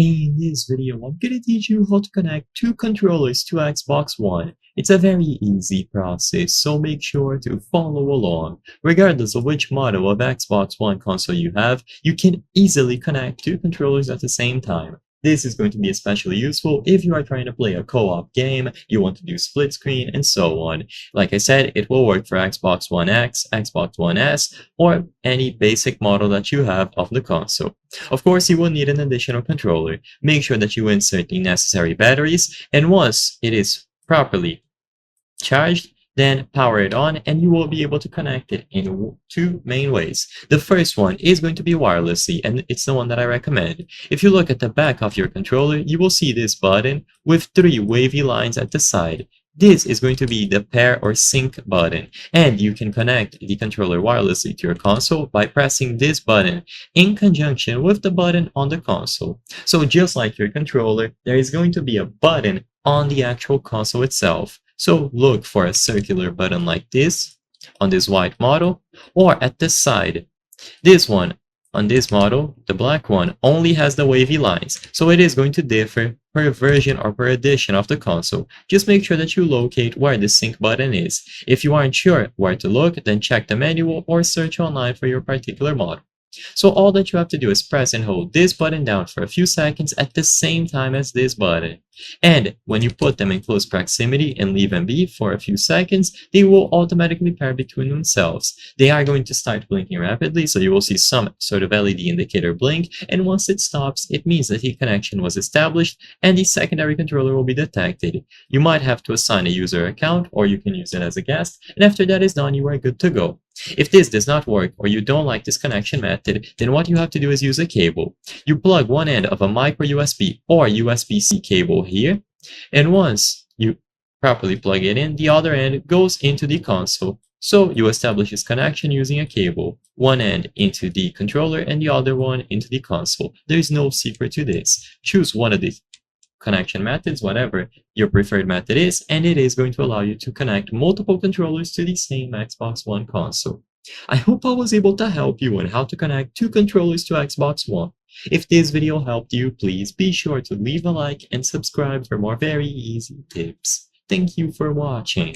In this video, I'm gonna teach you how to connect two controllers to Xbox One. It's a very easy process, so make sure to follow along. Regardless of which model of Xbox One console you have, you can easily connect two controllers at the same time. This is going to be especially useful if you are trying to play a co-op game, you want to do split screen, and so on. Like I said, it will work for Xbox One X, Xbox One S, or any basic model that you have of the console. Of course, you will need an additional controller. Make sure that you insert the necessary batteries, and once it is properly charged, then power it on and you will be able to connect it in two main ways. The first one is going to be wirelessly, and it's the one that I recommend. If you look at the back of your controller, you will see this button with three wavy lines at the side. This is going to be the pair or sync button, and you can connect the controller wirelessly to your console by pressing this button in conjunction with the button on the console. So just like your controller, there is going to be a button on the actual console itself. So look for a circular button like this on this white model, or at the side. This one on this model, the black one, only has the wavy lines, so it is going to differ per version or per edition of the console. Just make sure that you locate where the sync button is. If you aren't sure where to look, then check the manual or search online for your particular model. So all that you have to do is press and hold this button down for a few seconds at the same time as this button. And when you put them in close proximity and leave them be for a few seconds, they will automatically pair between themselves. They are going to start blinking rapidly, so you will see some sort of LED indicator blink, and once it stops, it means that the connection was established and the secondary controller will be detected. You might have to assign a user account, or you can use it as a guest, and after that is done, you are good to go. If this does not work or you don't like this connection method, then what you have to do is use a cable. You plug one end of a micro USB or USB-C cable here, and once you properly plug it in, the other end goes into the console. So you establish this connection using a cable, one end into the controller and the other one into the console. There is no secret to this. Choose one of these connection methods, whatever your preferred method is, and it is going to allow you to connect multiple controllers to the same Xbox One console. I hope I was able to help you on how to connect two controllers to Xbox One. If this video helped you, please be sure to leave a like and subscribe for more very easy tips. Thank you for watching.